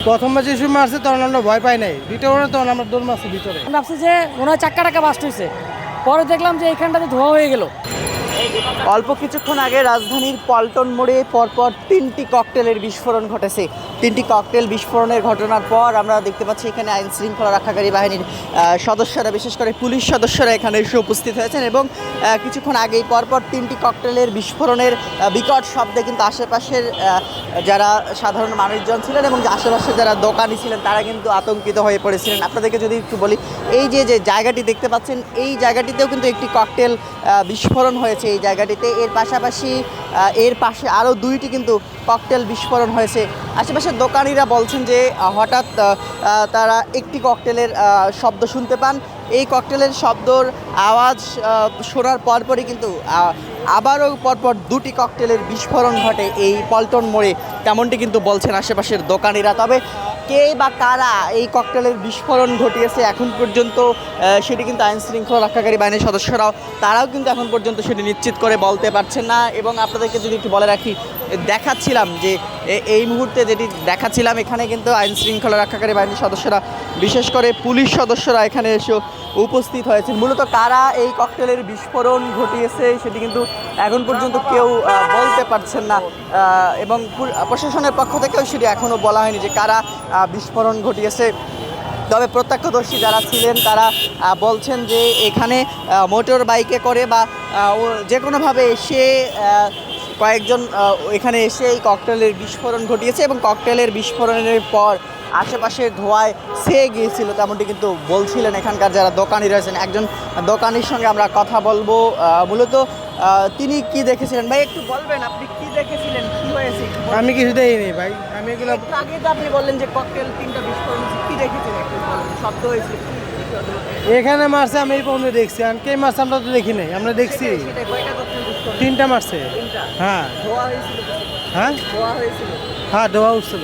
প্রথমবার যে সময় মারছে তখন আমরা ভয় পাই নাই, দ্বিতীয় তখন আমরা দৌড় মারছি ভিতরে। ভাবছি যে মনে হয় চাক্কা টাকা বাস্ট হয়েছে, পরে দেখলাম যে এইখানটাতে ধোয়া হয়ে গেল। অল্প কিছুক্ষণ আগে রাজধানীর পল্টন মোড়ে পরপর 3টি ককটেলের বিস্ফোরণ ঘটেছে। 3টি ককটেল বিস্ফোরণের ঘটনার পর আমরা দেখতে পাচ্ছি এখানে আইন শৃঙ্খলা রক্ষাকারী বাহিনীর সদস্যরা, বিশেষ করে পুলিশ সদস্যরা এখানে এসে উপস্থিত হয়েছেন এবং কিছুক্ষণ আগেই পরপর 3টি ককটেলের বিস্ফোরণের বিকট শব্দে কিন্তু আশেপাশের যারা সাধারণ মানুষজন ছিলেন এবং আশেপাশে যারা দোকানি ছিলেন তারা কিন্তু আতঙ্কিত হয়ে পড়েছিলেন। আপনাদেরকে যদি একটু বলি, এই যে জায়গাটি দেখতে পাচ্ছেন এই জায়গাটিতেও কিন্তু একটি ককটেল বিস্ফোরণ হয়েছে এই জায়গাটিতে। এর পাশাপাশি এর পাশে আরও 2টি কিন্তু ককটেল বিস্ফোরণ হয়েছে। আশেপাশের দোকানিরা বলছেন যে হঠাৎ তারা একটি ককটেলের শব্দ শুনতে পান। এই ককটেলের শব্দর আওয়াজ শোনার পরপরই কিন্তু আবারও পরপর 2টি ককটেলের বিস্ফোরণ ঘটে এই পল্টন মোড়ে, তেমনটি কিন্তু বলছেন আশেপাশের দোকানিরা। তবে কে বা কারা এই ককটেলের বিস্ফোরণ ঘটিয়েছে এখন পর্যন্ত সেটি কিন্তু আইন শৃঙ্খলা রক্ষাকারী বাহিনীর সদস্যরাও তারাও কিন্তু এখন পর্যন্ত সেটি নিশ্চিত করে বলতে পারছেন না। এবং আপনাদেরকে যদি একটু বলে রাখি, দেখাচ্ছিলাম যে এই মুহূর্তে যেটি দেখাচ্ছিলাম এখানে কিন্তু আইন শৃঙ্খলা রক্ষাকারী বাহিনীর সদস্যরা, বিশেষ করে পুলিশ সদস্যরা এখানে এসে উপস্থিত হয়েছেন। মূলত কারা এই ককটেলের বিস্ফোরণ ঘটিয়েছে সেটি কিন্তু এখন পর্যন্ত কেউ বলতে পারছেন না এবং প্রশাসনের পক্ষ থেকেও সেটি এখনও বলা হয়নি যে কারা বিস্ফোরণ ঘটিয়েছে। তবে প্রত্যক্ষদর্শী যারা ছিলেন তারা বলছেন যে এখানে মোটর বাইকে করে বা যে কোনোভাবে এসে কয়েকজন এখানে এসে এই ককটেলের বিস্ফোরণ ঘটিয়েছে এবং ককটেলের বিস্ফোরণের পর আশেপাশের ধোঁয়ায় ছেয়ে গিয়েছিল, তেমনটি কিন্তু বলছিলেন এখানকার যারা দোকানি রয়েছেন। একজন দোকানির সঙ্গে আমরা কথা বলবো। মূলত তিনি কি দেখেছিলেন ভাই, একটু বলবেন আপনি কি দেখেছিলেন, কি হয়েছে? আমি কিছু দেখিনি ভাই, আমি এগুলো আগে তো আপনি বললেন যে ককটেল 3টা বিস্ফোরণ হয়েছে, কি দেখেছিলেন একটু বলেন, শব্দ হয়েছে এখানে মারছে আমি এই পর্যন্ত দেখছি, আর কে মারছে আমরা তো দেখি নাই, আমরা দেখছি সেটাই, কয়টা ককটেল বিস্ফোরণ? 3টা মারছে। 3টা? হ্যাঁ ধোয়া হয়েছিল? হ্যাঁ ধোয়া হয়েছিল? হ্যাঁ, ধোয়া উঠছিল।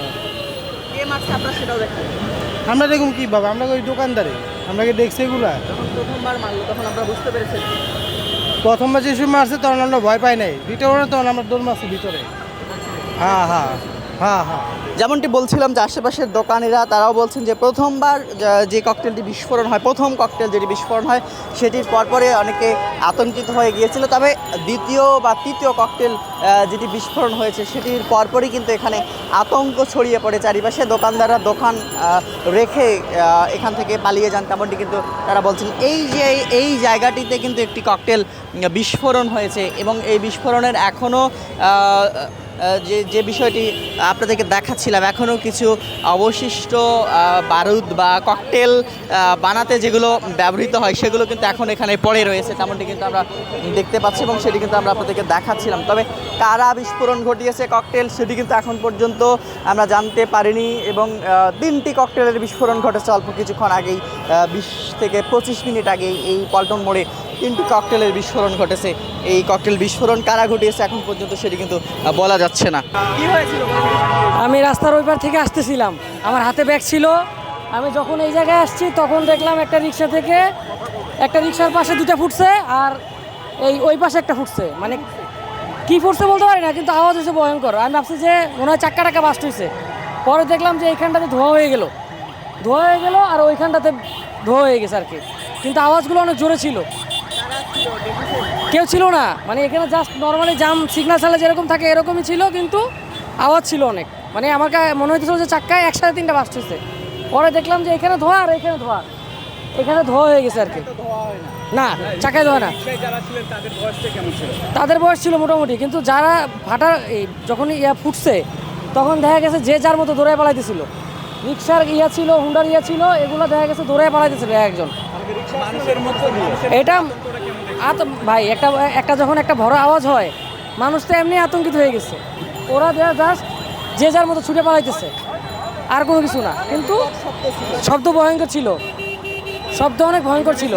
কে মারছে আপনারা সেটাও দেখেন? আমরা দেখুন কি বাবা, আমরা ওই দোকানদারে আমরা কি দেখছি এগুলা। যখন প্রথমবার মারলো তখন আমরা বুঝতে পেরেছি প্রথমবার যে সময় মারছে তখন আমরা ভয় পাই নাই, দ্বিতীয় তখন আমরা দৌড় মারছি ভিতরে। হ্যাঁ হ্যাঁ হ্যাঁ হ্যাঁ। যেমনটি বলছিলাম যে আশেপাশের দোকানিরা তারাও বলছেন যে প্রথমবার যে ককটেলটি বিস্ফোরণ হয়, প্রথম ককটেল যেটি বিস্ফোরণ হয় সেটির পরপরে অনেকে আতঙ্কিত হয়ে গিয়েছিল। তবে দ্বিতীয় বা তৃতীয় ককটেল যেটি বিস্ফোরণ হয়েছে সেটির পরপরই কিন্তু এখানে আতঙ্ক ছড়িয়ে পড়ে চারিপাশে। দোকানদাররা দোকান রেখে এখান থেকে পালিয়ে যান, তেমনটি কিন্তু তারা বলছেন। এই জায়গাটিতে কিন্তু একটি ককটেল বিস্ফোরণ হয়েছে এবং এই বিস্ফোরণের এখনও যে বিষয়টি আপনাদেরকে দেখাচ্ছিলাম, এখনও কিছু অবশিষ্ট বারুদ বা ককটেল বানাতে যেগুলো ব্যবহৃত হয় সেগুলো কিন্তু এখন এখানে পড়ে রয়েছে, তেমনটি কিন্তু আমরা দেখতে পাচ্ছি এবং সেটি কিন্তু আমরা আপনাদেরকে দেখাচ্ছিলাম। তবে কারা বিস্ফোরণ ঘটিয়েছে ককটেল সেটি কিন্তু এখন পর্যন্ত আমরা জানতে পারিনি এবং 3টি ককটেলের বিস্ফোরণ ঘটেছে অল্প কিছুক্ষণ আগেই, 20 থেকে 25 মিনিট আগেই এই পল্টন মোড়ে 3টি ককটেলের বিস্ফোরণ ঘটেছে। এই ককটেল বিস্ফোরণ কারা ঘটিয়েছে এখন পর্যন্ত সেটি কিন্তু বলা যাচ্ছে না। কি হয়েছিল? আমি রাস্তার ওই পার থেকে আসতেছিলাম, আমার হাতে ব্যাগ ছিল। আমি যখন এই জায়গায় আসছি তখন দেখলাম একটা রিক্সা থেকে, একটা রিক্সার পাশে 2টা ফুটছে আর ওই পাশে একটা ফুটছে। মানে কী ফুটছে বলতে পারি না, কিন্তু আওয়াজ হয়েছে ভয়ঙ্কর। আমি ভাবছি যে মনে হয় চাক্কা টাকা বাস্ট হয়েছে, পরে দেখলাম যে এইখানটাতে ধোয়া হয়ে গেল আর ওইখানটাতে ধোয়া হয়ে গেছে আর কি, কিন্তু আওয়াজগুলো অনেক জোরে ছিল। কেউ ছিল না, মানে এখানে জাস্ট নর্মালি জাম সিগন্যাল ছাড়া যেরকম থাকে এরকমই ছিল, কিন্তু আওয়াজ ছিল অনেক। মানে আমার মনে হইতেছিল যে চাক্কায় একসাথে 3টা বাস্ট হয়েছে। পরে দেখলাম যে এখানে ধোয়া আর এখানে ধোয়া হয়ে গেছে আর কি। না, চাকায় ধোয়া না। তাদের বয়স ছিল মোটামুটি, কিন্তু যারা যখন ফুটছে তখন দেখা গেছে যে যার মতো দৌড়ায় পালাইতেছিল। রিক্সার ছিল, হুন্ডার ছিল, এগুলো দেখা গেছে দৌড়ায় পালাইতেছিল একজন। এটা ভাই একটা যখন একটা বড় আওয়াজ হয় মানুষ তো এমনি আতঙ্কিত হয়ে গেছে। ওরা জাস্ট যে যার মতো ছুটে পালাইতেছে, আর কোনো কিছু না। কিন্তু শব্দ ভয়ঙ্কর ছিল, শব্দ অনেক ভয়ঙ্কর ছিল।